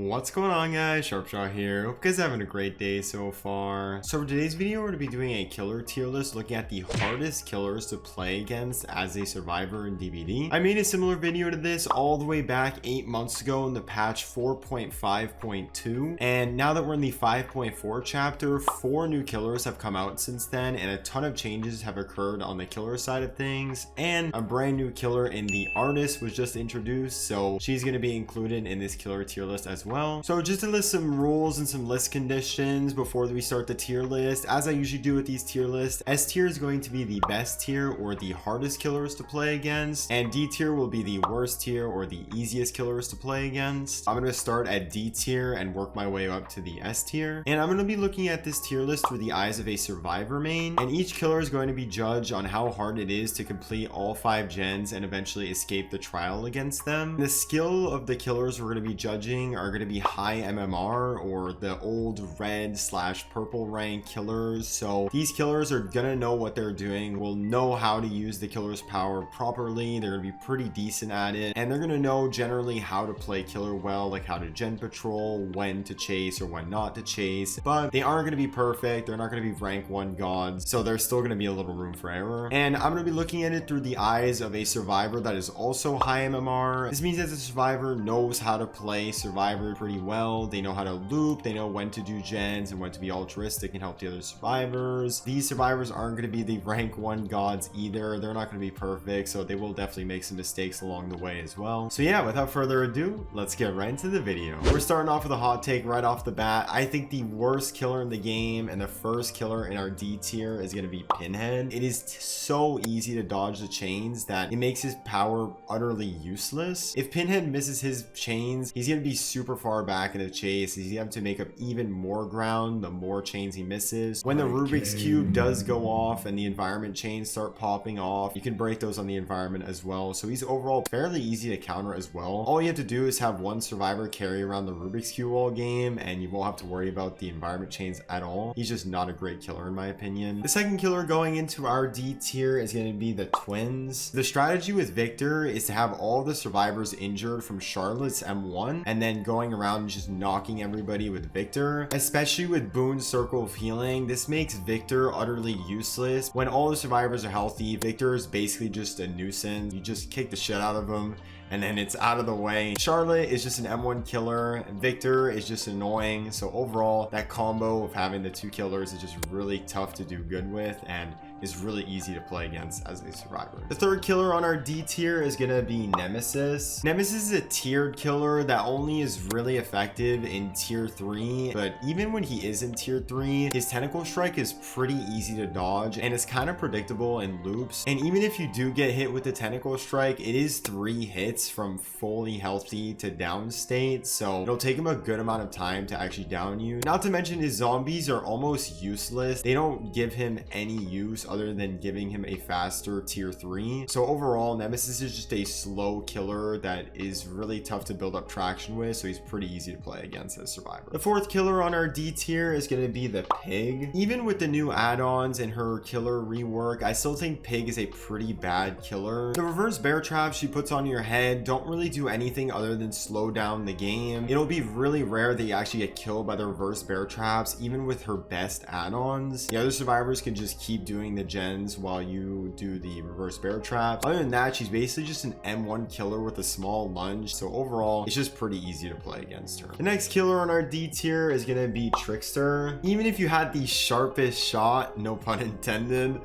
What's going on, guys? Sharpshot here. Hope you guys are having a great day so far. So for today's video, we're going to be doing a killer tier list looking at the hardest killers to play against as a survivor in DBD. I made a similar video to this all the way back 8 months ago in the patch 4.5.2, and now that we're in the 5.4 chapter, 4 new killers have come out since then, and a ton of changes have occurred on the killer side of things, and a brand new killer in the artist was just introduced, so she's going to be included in this killer tier list as well. So just to list some rules and some list conditions before we start the tier list, as I usually do with these tier lists, S tier is going to be the best tier or the hardest killers to play against, and D tier will be the worst tier or the easiest killers to play against. I'm going to start at D tier and work my way up to the S tier, and I'm going to be looking at this tier list through the eyes of a survivor main, and each killer is going to be judged on how hard it is to complete all 5 gens and eventually escape the trial against them. The skill of the killers we're going to be judging are going to be high MMR or the old red/purple rank killers. So these killers are going to know what they're doing, will know how to use the killer's power properly. They're going to be pretty decent at it, and they're going to know generally how to play killer well, like how to gen patrol, when to chase or when not to chase. But they aren't going to be perfect. They're not going to be rank 1 gods, so there's still going to be a little room for error. And I'm going to be looking at it through the eyes of a survivor that is also high MMR. This means that the survivor knows how to play survivor pretty well. They know how to loop, they know when to do gens and when to be altruistic and help the other survivors. These survivors aren't going to be the rank 1 gods either. They're not going to be perfect, so they will definitely make some mistakes along the way as well. So yeah, without further ado, let's get right into the video. We're starting off with a hot take right off the bat. I think the worst killer in the game and the first killer in our D tier is going to be Pinhead. It is so easy to dodge the chains that it makes his power utterly useless. If Pinhead misses his chains, he's going to be super far back in the chase. He's going to have to make up even more ground the more chains he misses. When the Rubik's Cube does go off and the environment chains start popping off, you can break those on the environment as well. So he's overall fairly easy to counter as well. All you have to do is have one survivor carry around the Rubik's Cube all game, and you won't have to worry about the environment chains at all. He's just not a great killer in my opinion. The second killer going into our D tier is going to be the twins. The strategy with Victor is to have all the survivors injured from Charlotte's M1 and then going around and just knocking everybody with Victor, especially with Boone's Circle of Healing. This makes Victor utterly useless. When all the survivors are healthy, Victor is basically just a nuisance. You just kick the shit out of him and then it's out of the way. Charlotte is just an M1 killer, and Victor is just annoying. So overall, that combo of having the 2 killers is just really tough to do good with and is really easy to play against as a survivor. The third killer on our D tier is gonna be Nemesis. Nemesis is a tiered killer that only is really effective in tier 3, but even when he is in tier 3, his tentacle strike is pretty easy to dodge and it's kind of predictable in loops. And even if you do get hit with the tentacle strike, it is 3 hits from fully healthy to down state, so it'll take him a good amount of time to actually down you. Not to mention his zombies are almost useless. They don't give him any use other than giving him a faster tier 3. So overall, Nemesis is just a slow killer that is really tough to build up traction with, so he's pretty easy to play against as survivor. The fourth killer on our D tier is going to be the Pig. Even with the new add-ons and her killer rework, I still think Pig is a pretty bad killer. The reverse bear traps she puts on your head don't really do anything other than slow down the game. It'll be really rare that you actually get killed by the reverse bear traps, even with her best add-ons. The other survivors can just keep doing the gens while you do the reverse bear traps. Other than that, she's basically just an M1 killer with a small lunge, so overall it's just pretty easy to play against her. The next killer on our D tier is gonna be Trickster. Even if you had the sharpest shot, no pun intended,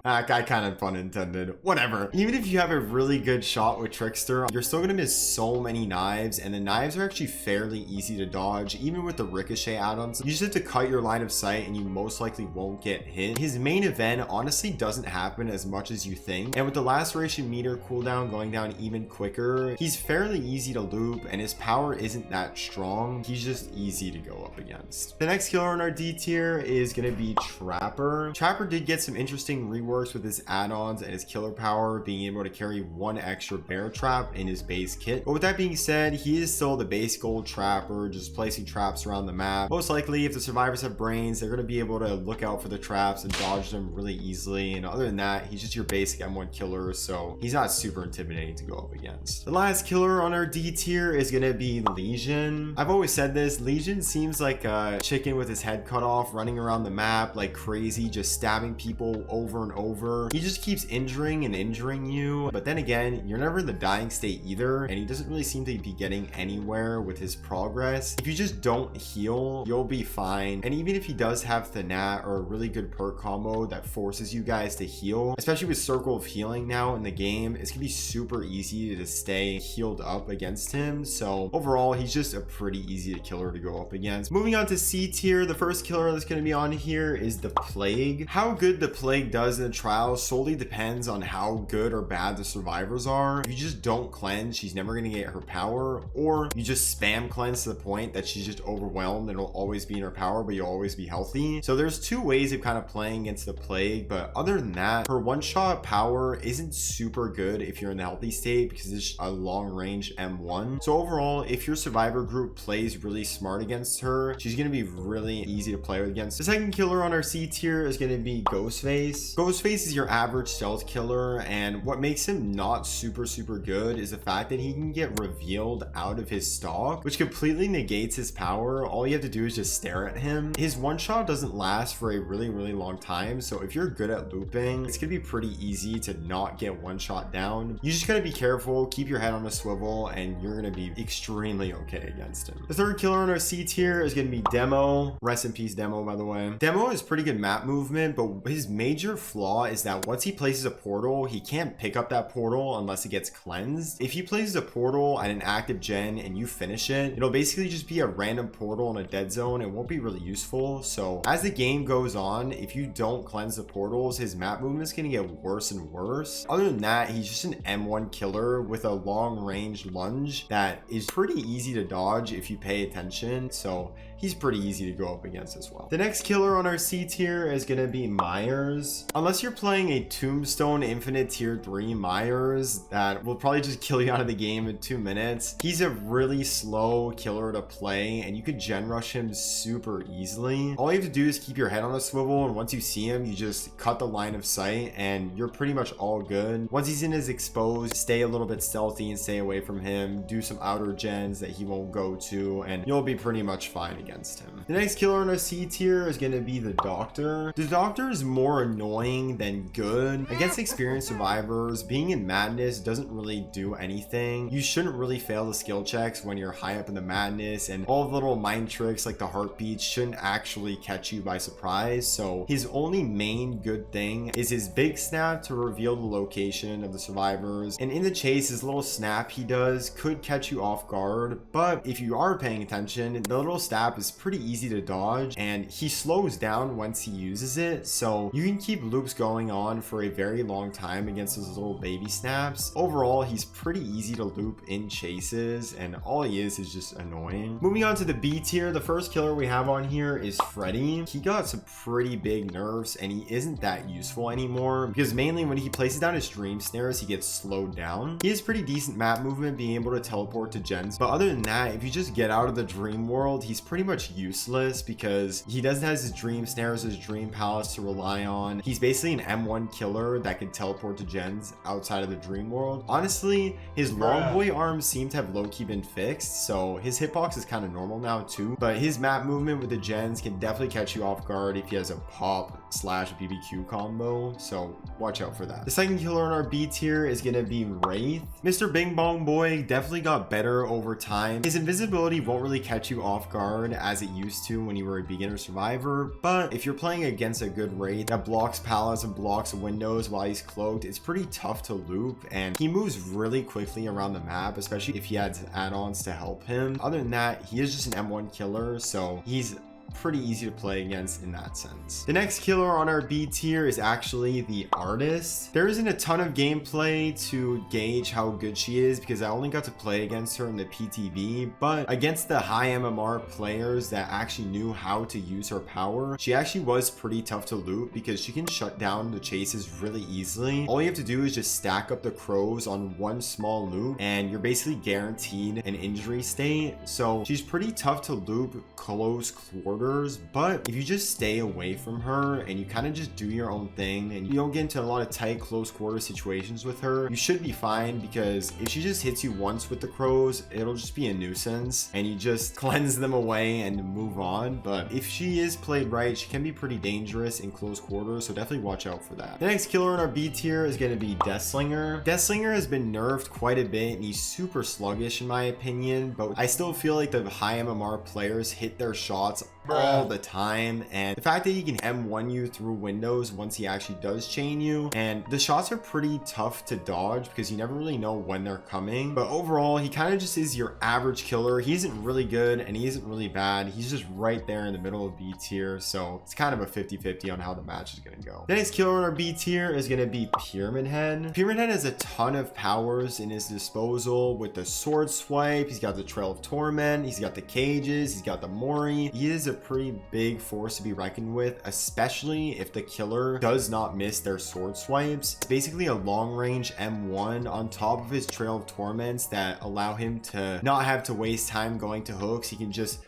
I kind of pun intended, whatever. Even if you have a really good shot with Trickster, you're still gonna miss so many knives, and the knives are actually fairly easy to dodge. Even with the ricochet add-ons, you just have to cut your line of sight and you most likely won't get hit. His main event honestly doesn't happen as much as you think, and with the laceration meter cooldown going down even quicker, he's fairly easy to loop and his power isn't that strong. He's just easy to go up against. The next killer on our D tier is gonna be Trapper. Trapper did get some interesting rework works with his add-ons and his killer power being able to carry one extra bear trap in his base kit. But with that being said, he is still the base gold trapper, just placing traps around the map. Most likely, if the survivors have brains, they're going to be able to look out for the traps and dodge them really easily. And other than that, he's just your basic M1 killer, so he's not super intimidating to go up against. The last killer on our D tier is going to be Legion. I've always said this, Legion seems like a chicken with his head cut off, running around the map like crazy, just stabbing people over and over. He just keeps injuring and injuring you, but then again, you're never in the dying state either, and he doesn't really seem to be getting anywhere with his progress. If you just don't heal, you'll be fine. And even if he does have Thanat or a really good perk combo that forces you guys to heal, especially with Circle of Healing now in the game, it's gonna be super easy to stay healed up against him. So overall, he's just a pretty easy killer to go up against. Moving on to C tier, the first killer that's going to be on here is the Plague. How good the Plague does in the trial solely depends on how good or bad the survivors are. If you just don't cleanse, she's never going to get her power, or you just spam cleanse to the point that she's just overwhelmed and it'll always be in her power, but you'll always be healthy. So there's two ways of kind of playing against the Plague, but other than that, her one-shot power isn't super good if you're in the healthy state because it's a long-range M1. So overall, if your survivor group plays really smart against her, she's going to be really easy to play against. The second killer on our C tier is going to be Ghostface. Ghostface is your average stealth killer, and what makes him not super good is the fact that he can get revealed out of his stock, which completely negates his power. All you have to do is just stare at him. His one shot doesn't last for a really long time, so if you're good at looping, it's gonna be pretty easy to not get one shot down. You just gotta be careful, keep your head on a swivel, and you're gonna be extremely okay against him. The third killer on our C tier is gonna be Demo. Rest in peace, Demo, by the way. Demo is pretty good map movement, but his major flaw is that once he places a portal, he can't pick up that portal unless it gets cleansed. If he places a portal at an active gen and you finish it, it'll basically just be a random portal in a dead zone. It won't be really useful. So as the game goes on, if you don't cleanse the portals, his map movement is gonna get worse and worse. Other than that, he's just an M1 killer with a long range lunge that is pretty easy to dodge if you pay attention. So he's pretty easy to go up against as well. The next killer on our C tier is gonna be Myers. Unless you're playing a Tombstone Infinite tier 3 Myers that will probably just kill you out of the game in 2 minutes, he's a really slow killer to play and you could gen rush him super easily. All you have to do is keep your head on a swivel, and once you see him, you just cut the line of sight and you're pretty much all good. Once he's in his exposed, stay a little bit stealthy and stay away from him, do some outer gens that he won't go to, and you'll be pretty much fine against him. The next killer in our C tier is going to be the Doctor. The Doctor is more annoying than good. Against experienced survivors, being in madness doesn't really do anything. You shouldn't really fail the skill checks when you're high up in the madness, and all the little mind tricks like the heartbeats shouldn't actually catch you by surprise. So his only main good thing is his big snap to reveal the location of the survivors, and in the chase, his little snap he does could catch you off guard, but if you are paying attention, the little snap is pretty easy to dodge and he slows down once he uses it, so you can keep loops going on for a very long time against those little baby snaps. Overall, he's pretty easy to loop in chases, and all he is just annoying. Moving on to the B tier, the first killer we have on here is Freddy. He got some pretty big nerfs and he isn't that useful anymore because mainly when he places down his dream snares, he gets slowed down. He has pretty decent map movement, being able to teleport to gens, but other than that, if you just get out of the dream world, he's pretty much useless because he doesn't have his dream snares, his dream palace to rely on. He's basically an M1 killer that can teleport to gens outside of the dream world. Honestly, his long boy arms seem to have low-key been fixed, so his hitbox is kind of normal now too, but his map movement with the gens can definitely catch you off guard if he has a pop / BBQ combo, so watch out for that. The second killer in our B tier is gonna be Wraith. Mr. Bing Bong Boy definitely got better over time. His invisibility won't really catch you off guard as it used to when you were a beginner survivor, but if you're playing against a good Wraith that blocks pallets and blocks windows while he's cloaked, it's pretty tough to loop, and he moves really quickly around the map, especially if he adds add-ons to help him. Other than that, he is just an M1 killer, so he's pretty easy to play against in that sense. The next killer on our B tier is actually the Artist. There isn't a ton of gameplay to gauge how good she is because I only got to play against her in the PTV, but against the high MMR players that actually knew how to use her power, she actually was pretty tough to loot because she can shut down the chases really easily. All you have to do is just stack up the crows on one small loop and you're basically guaranteed an injury state. So she's pretty tough to loop close quarters, but if you just stay away from her and you kind of just do your own thing and you don't get into a lot of tight close quarter situations with her, you should be fine, because if she just hits you once with the crows, it'll just be a nuisance and you just cleanse them away and move on. But if she is played right, she can be pretty dangerous in close quarters, so definitely watch out for that. The next killer in our B tier is going to be Deathslinger. Deathslinger has been nerfed quite a bit and he's super sluggish in my opinion, but I still feel like the high MMR players hit their shots all the time, and the fact that he can M1 you through windows once he actually does chain you, and the shots are pretty tough to dodge because you never really know when they're coming. But overall, he kind of just is your average killer. He isn't really good and he isn't really bad. He's just right there in the middle of B tier, so it's kind of a 50-50 on how the match is going to go. The next killer in our B tier is going to be Pyramid Head. Pyramid Head has a ton of powers in his disposal with the sword swipe. He's got the Trail of Torment, he's got the cages, he's got the Mori. He is a pretty big force to be reckoned with, especially if the killer does not miss their sword swipes. It's basically a long range M1 on top of his Trail of Torments that allow him to not have to waste time going to hooks. He can just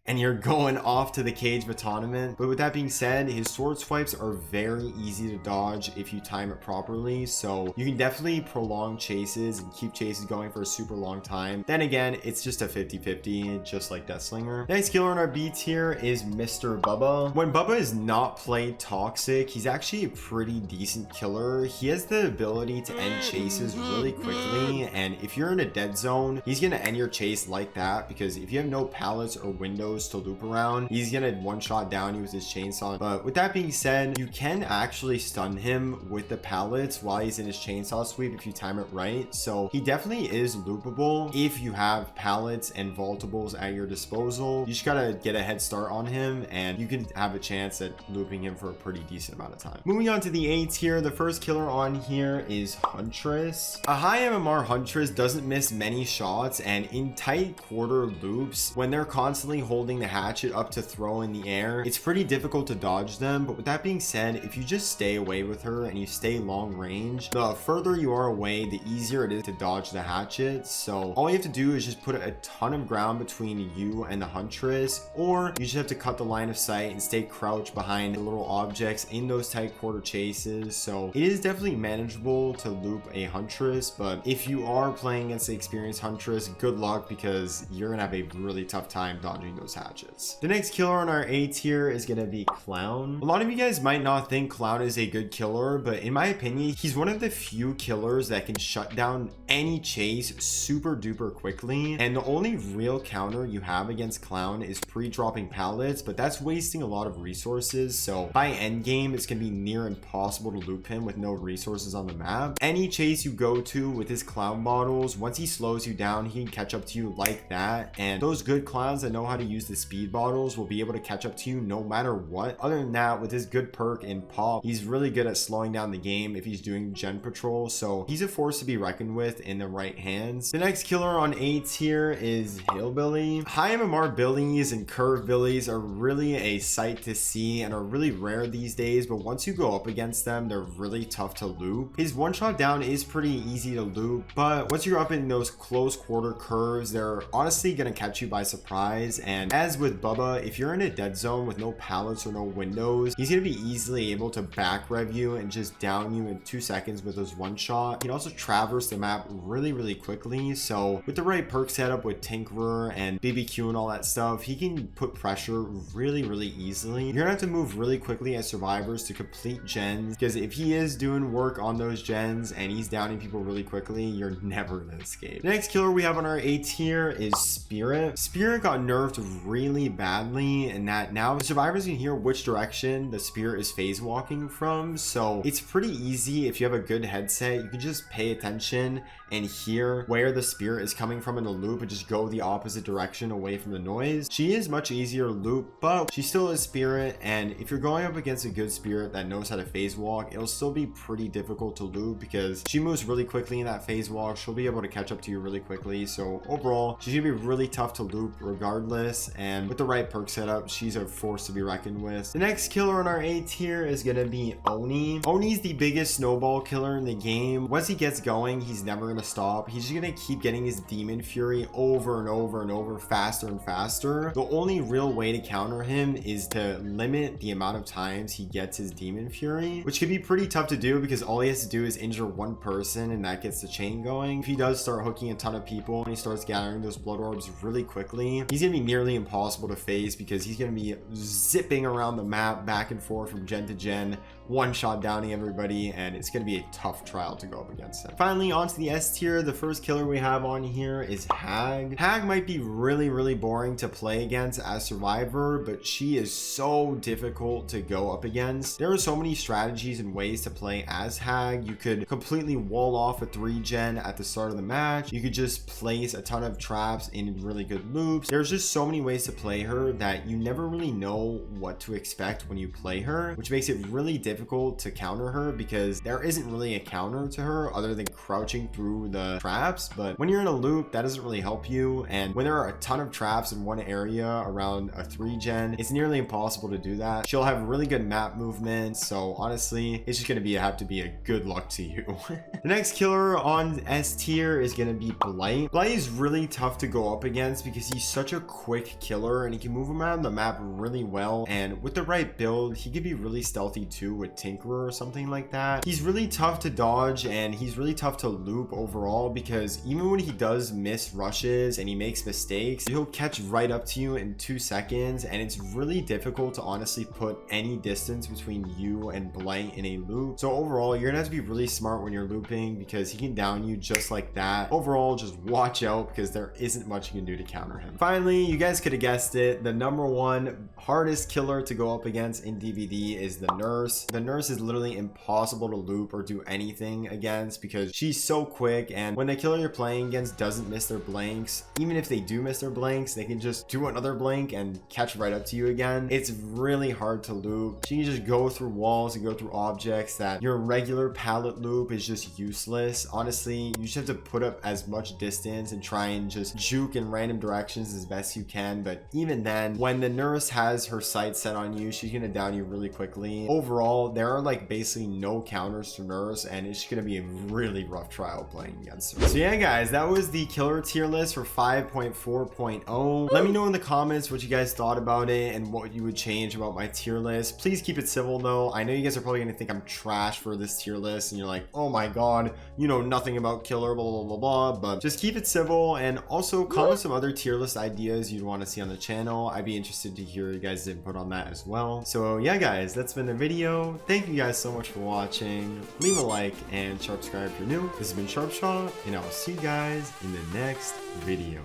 and you're going off to the cage batonnement. But with that being said, his sword swipes are very easy to dodge if you time it properly, so you can definitely prolong chases and keep chases going for a super long time. Then again, it's just a 50-50, just like Deathslinger. Next killer in our B tier is Mr. Bubba. When Bubba is not played toxic, he's actually a pretty decent killer. He has the ability to end chases really quickly, and if you're in a dead zone, he's gonna end your chase like that, because if you have no pallets or windows to loop around, he's gonna one-shot down you with his chainsaw. But with that being said, you can actually stun him with the pallets while he's in his chainsaw sweep if you time it right. So he definitely is loopable if you have pallets and vaultables at your disposal. You just gotta get a head start on him and you can have a chance at looping him for a pretty decent amount of time. Moving on to the A tier, the first killer on here is Huntress. A high MMR Huntress doesn't miss many shots, and in tight quarter loops, when they're constantly holding the hatchet up to throw in the air, it's pretty difficult to dodge them. But with that being said, if you just stay away with her and you stay long range, the further you are away, the easier it is to dodge the hatchet. So all you have to do is just put a ton of ground between you and the Huntress, or you just have to cut the line of sight and stay crouched behind the little objects in those tight quarter chases. So it is definitely manageable to loop a Huntress, but if you are playing against the experienced Huntress, good luck, because you're gonna have a really tough time dodging those hatchets. The next killer on our A tier is gonna be Clown. A lot of you guys might not think Clown is a good killer, but in my opinion, he's one of the few killers that can shut down any chase super duper quickly. And the only real counter you have against Clown is pre-dropping pallets, but that's wasting a lot of resources. So by end game, it's gonna be near impossible to loop him with no resources on the map. Any chase you go to with his Clown bottles, once he slows you down, he can catch up to you like that. And those good clowns that know how to use the speed bottles will be able to catch up to you no matter what. Other than that, with his good perk and pop, he's really good at slowing down the game if he's doing gen patrol, so he's a force to be reckoned with in the right hands. The next killer on A tier is Hillbilly. High MMR billies and curve billies are really a sight to see and are really rare these days, but once you go up against them, they're really tough to loop. His one shot down is pretty easy to loop, but once you're up in those close quarter curves, they're honestly gonna catch you by surprise. And as with Bubba, if you're in a dead zone with no pallets or no windows, he's gonna be easily able to back rev you and just down you in 2 seconds with his one shot. He can also traverse the map really quickly, so with the right perk setup with Tinkerer and BBQ and all that stuff, he can put pressure really easily. You're gonna have to move really quickly as survivors to complete gens, because if he is doing work on those gens and he's downing people really quickly, you're never gonna escape. The next killer we have on our A tier is Spirit. Spirit got nerfed really badly in that now the survivors can hear which direction the spirit is phase walking from. So it's pretty easy if you have a good headset. You can just pay attention and hear where the spirit is coming from in the loop and just go the opposite direction away from the noise. She is much easier to loop, but she still is spirit, and if you're going up against a good spirit that knows how to phase walk, it'll still be pretty difficult to loop because she moves really quickly in that phase walk. She'll be able to catch up to you really quickly. So overall, she's gonna be really tough to loop regardless, and with the right perk setup, she's a force to be reckoned with. The next killer in our A tier is gonna be Oni. Oni's the biggest snowball killer in the game. Once he gets going, he's never gonna stop. He's just gonna keep getting his demon fury over and over and over, faster and faster. The only real way to counter him is to limit the amount of times he gets his demon fury, which can be pretty tough to do because all he has to do is injure one person and that gets the chain going. If he does start hooking a ton of people and he starts gathering those blood orbs really quickly, he's gonna be nearly impossible to face because he's gonna be zipping around the map back and forth from gen to gen, one shot downing everybody, and it's going to be a tough trial to go up against him. Finally, onto the S tier. The first killer we have on here is Hag. Hag might be really boring to play against as survivor, but she is so difficult to go up against. There are so many strategies and ways to play as Hag. You could completely wall off a 3-gen at the start of the match. You could just place a ton of traps in really good loops. There's just so many ways to play her that you never really know what to expect when you play her, which makes it really difficult to counter her because there isn't really a counter to her other than crouching through the traps. But when you're in a loop, that doesn't really help you, and when there are a ton of traps in one area around a 3-gen, it's nearly impossible to do that. She'll have really good map movement, so honestly, it's just gonna have to be a good luck to you. The next killer on S tier is gonna be Blight. Blight is really tough to go up against because he's such a quick killer and he can move around the map really well, and with the right build, he could be really stealthy too with Tinkerer or something like that. He's really tough to dodge and he's really tough to loop overall because even when he does miss rushes and he makes mistakes, he'll catch right up to you in 2 seconds, and it's really difficult to honestly put any distance between you and Blight in a loop. So overall, you're gonna have to be really smart when you're looping because he can down you just like that. Overall, just watch out because there isn't much you can do to counter him. Finally, you guys could have guessed it, the #1 hardest killer to go up against in DBD is the Nurse. The Nurse is literally impossible to loop or do anything against because she's so quick, and when the killer you're playing against doesn't miss their blanks, even if they do miss their blanks, they can just do another blank and catch right up to you again. It's really hard to loop. She can just go through walls and go through objects that your regular pallet loop is just useless. Honestly, you just have to put up as much distance and try and just juke in random directions as best you can, but even then, when the Nurse has her sights set on you, she's gonna down you really quickly. Overall, there are like basically no counters to Nurse, and it's gonna be a really rough trial playing against her. So yeah guys, that was the killer tier list for 5.4.0. Let me know in the comments what you guys thought about it and what you would change about my tier list. Please keep it civil though. I know you guys are probably gonna think I'm trash for this tier list and you're like, oh my god, you know nothing about killer, blah blah blah blah, but just keep it civil, and also comment some other tier list ideas you'd want to see on the channel. I'd be interested to hear you guys' input on that as well. So yeah guys, that's been the video. Thank you guys so much for watching. Leave a like and subscribe if you're new. This has been Sharpshot, and I'll see you guys in the next video.